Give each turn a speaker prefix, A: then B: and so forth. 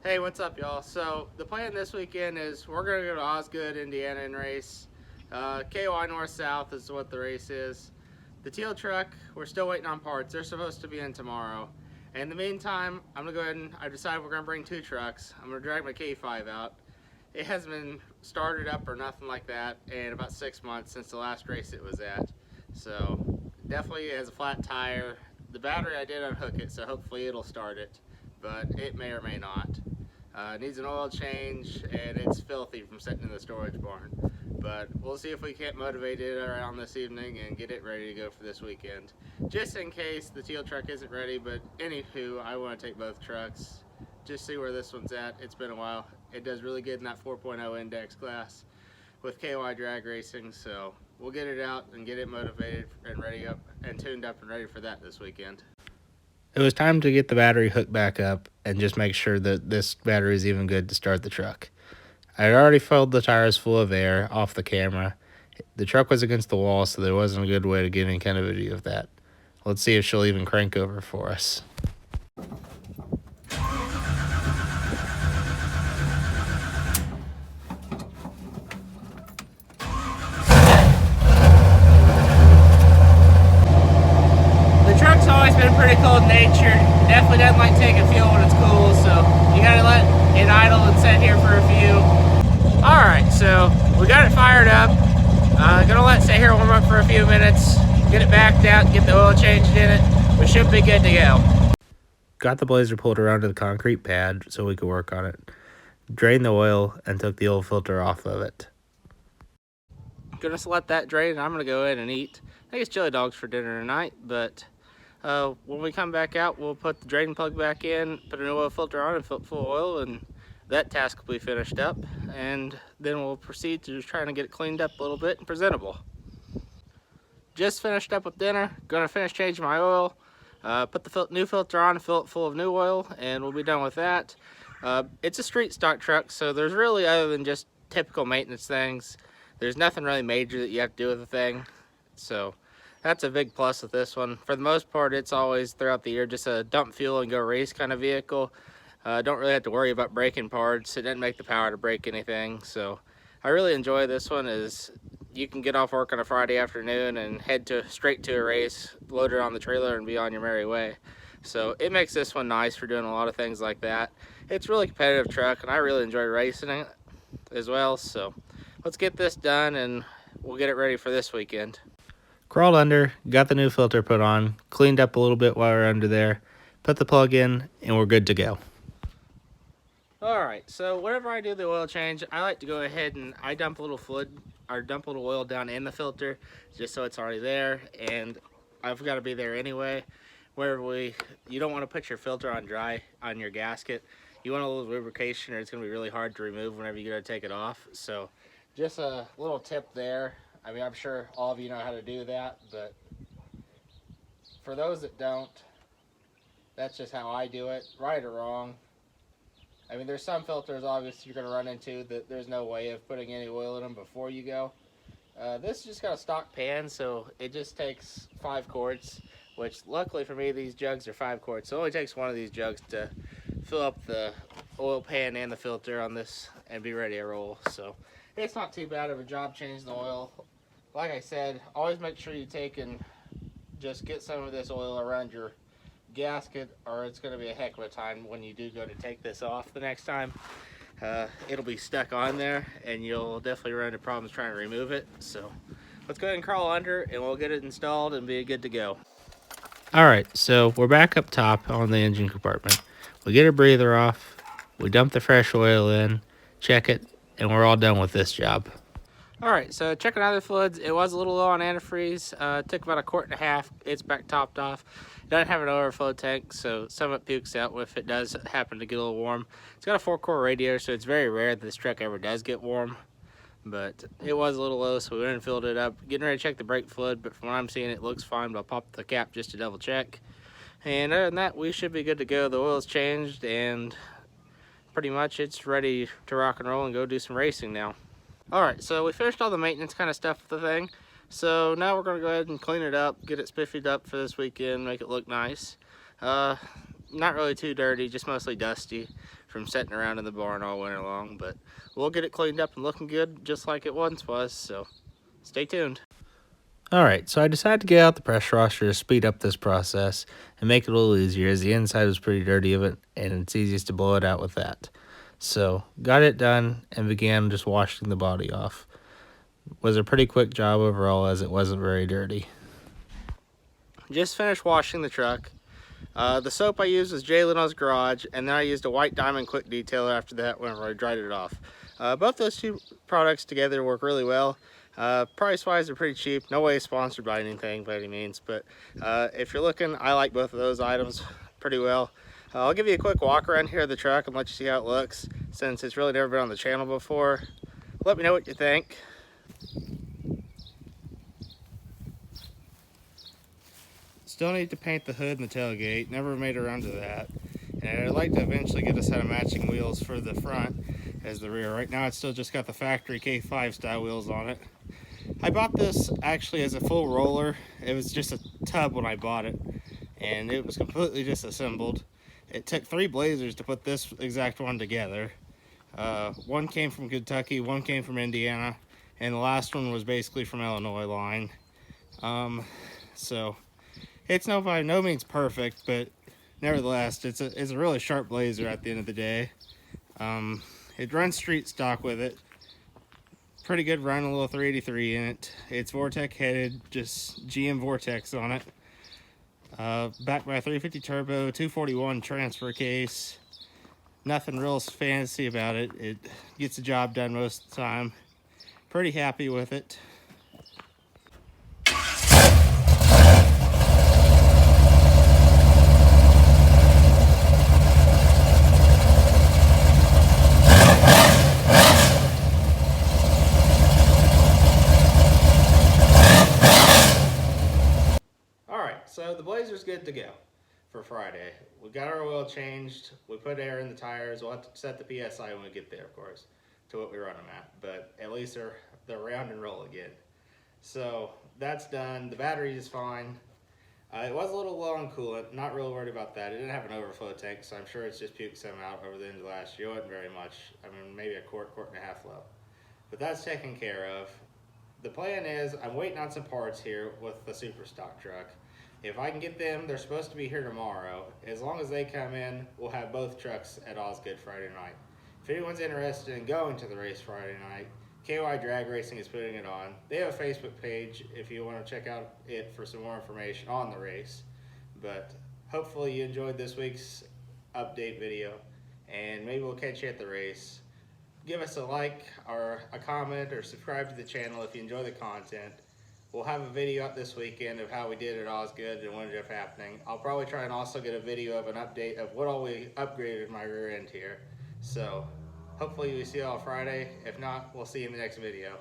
A: Hey, what's up, y'all? So the plan this weekend is we're gonna go to Osgood, Indiana, and race. KY North South is what the race is. The teal truck, we're still waiting on parts. They're supposed to be in tomorrow. And in the meantime, I'm gonna go ahead and I decided we're gonna bring two trucks. I'm gonna drag my K5 out. It hasn't been started up or nothing like that in about 6 months since the last race it was at. So definitely it has a flat tire. The battery, I did unhook it, so hopefully it'll start it, but it may or may not. Needs an oil change, and it's filthy from sitting in the storage barn. But we'll see if we can't motivate it around this evening and get it ready to go for this weekend. Just in case the teal truck isn't ready, but anywho, I want to take both trucks. Just see where this one's at. It's been a while. It does really good in that 4.0 index class with KY drag racing, so we'll get it out and get it motivated and ready up and tuned up and ready for that this weekend.
B: It was time to get the battery hooked back up and just make sure that this battery is even good to start the truck. I had already filled the tires full of air off the camera. The truck was against the wall, so there wasn't a good way to get any kind of video of that. Let's see if she'll even crank over for us.
A: The truck's always been pretty cold natured. Definitely doesn't like taking fuel when it's cool, so you gotta let it idle and sit here for a few. Alright, so we got it fired up. Gonna let it sit here and warm up for a few minutes, get it backed out, get the oil changed in it. We should be good to go.
B: Got the Blazer pulled around to the concrete pad so we could work on it. Drained the oil and took the oil filter off of it.
A: Gonna just let that drain and I'm gonna go in and eat. I think it's chili dogs for dinner tonight, but when we come back out, we'll put the drain plug back in, put a new oil filter on and fill it full of oil, and that task will be finished up. And then we'll proceed to just trying to get it cleaned up a little bit and presentable. Just finished up with dinner. Gonna finish changing my oil, put the new filter on, fill it full of new oil, and we'll be done with that. It's a street stock truck, so there's really, other than just typical maintenance things, there's nothing really major that you have to do with the thing. So that's a big plus with this one. For the most part, it's always throughout the year just a dump fuel and go race kind of vehicle. Don't really have to worry about breaking parts. It doesn't make the power to break anything. So I really enjoy this one. Is you can get off work on a Friday afternoon and head straight to a race, load it on the trailer, and be on your merry way. So it makes this one nice for doing a lot of things like that. It's a really competitive truck, and I really enjoy racing it as well. So let's get this done, and we'll get it ready for this weekend.
B: Crawled under, got the new filter put on, cleaned up a little bit while we were under there, put the plug in, and we're good to go.
A: Alright, so whenever I do the oil change, I like to go ahead and I dump a little fluid or dump a little oil down in the filter just so it's already there, and I've got to be there anyway. You don't want to put your filter on dry on your gasket. You want a little lubrication or it's going to be really hard to remove whenever you go to take it off. So just a little tip there. I mean, I'm sure all of you know how to do that, but for those that don't, that's just how I do it, right or wrong. I mean, there's some filters, obviously, you're going to run into that there's no way of putting any oil in them before you go. This just got a stock pan, so it just takes 5 quarts, which luckily for me, these jugs are 5 quarts. So it only takes one of these jugs to fill up the oil pan and the filter on this and be ready to roll. So it's not too bad of a job changing the oil. Like I said, always make sure you take and just get some of this oil around your gasket, or it's going to be a heck of a time when you do go to take this off the next time. It'll be stuck on there and you'll definitely run into problems trying to remove it. So let's go ahead and crawl under and we'll get it installed and be good to go.
B: Alright, so we're back up top on the engine compartment. We get a breather off, we dump the fresh oil in, check it, and we're all done with this job.
A: Alright, so checking out the fluids, it was a little low on antifreeze. Took about 1.5 quarts. It's back topped off. It doesn't have an overflow tank, so some of it pukes out if it does happen to get a little warm. It's got a 4-core radiator, so it's very rare that this truck ever does get warm. But it was a little low, so we went and filled it up. Getting ready to check the brake fluid, but from what I'm seeing, it looks fine, but I'll pop the cap just to double check. And other than that, we should be good to go. The oil's changed, and pretty much it's ready to rock and roll and go do some racing now. Alright, so we finished all the maintenance kind of stuff with the thing. So now we're going to go ahead and clean it up, get it spiffied up for this weekend, make it look nice. not really too dirty, just mostly dusty from sitting around in the barn all winter long. But we'll get it cleaned up and looking good just like it once was, so stay tuned.
B: Alright, so I decided to get out the pressure washer to speed up this process and make it a little easier, as the inside was pretty dirty of it and it's easiest to blow it out with that. So got it done and began just washing the body off. Was a pretty quick job overall, as it wasn't very dirty.
A: Just finished washing the truck. The soap I used was Jay Leno's Garage, and then I used a White Diamond Quick Detailer after that whenever I dried it off. Both those two products together work really well. Price-wise, they're pretty cheap. No way sponsored by anything by any means, but if you're looking, I like both of those items pretty well. I'll give you a quick walk around here of the truck and let you see how it looks, since it's really never been on the channel before. Let me know what you think. Still need to paint the hood and the tailgate. Never made around to that. And I'd like to eventually get a set of matching wheels for the front as the rear. Right now it's still just got the factory K5 style wheels on it. I bought this actually as a full roller. It was just a tub when I bought it, and it was completely disassembled. It took 3 Blazers to put this exact one together. One came from Kentucky, one came from Indiana, and the last one was basically from Illinois line. So it's by no means perfect, but nevertheless, it's a really sharp Blazer at the end of the day. It runs street stock with it. Pretty good run, a little 383 in it. It's Vortec headed, just GM Vortex on it. Backed by a 350 turbo, 241 transfer case. Nothing real fancy about it. It gets the job done most of the time. Pretty happy with it. So the Blazer's good to go for Friday. We got our oil changed. We put air in the tires. We'll have to set the PSI when we get there, of course, to what we run them at. But at least they're round and roll again. So that's done. The battery is fine. It was a little low on coolant. Not real worried about that. It didn't have an overflow tank, so I'm sure it's just puked some out over the end of last year. It wasn't very much. I mean, maybe a quart and a half low. But that's taken care of. The plan is I'm waiting on some parts here with the super stock truck. If I can get them, they're supposed to be here tomorrow. As long as they come in, we'll have both trucks at Osgood Friday night. If anyone's interested in going to the race Friday night, KY Drag Racing is putting it on. They have a Facebook page if you want to check out it for some more information on the race. But hopefully you enjoyed this week's update video, and maybe we'll catch you at the race. Give us a like or a comment or subscribe to the channel if you enjoy the content. We'll have a video up this weekend of how we did at Osgood and what ended up happening. I'll probably try and also get a video of an update of what all we upgraded my rear end here. So hopefully we see you all Friday. If not, we'll see you in the next video.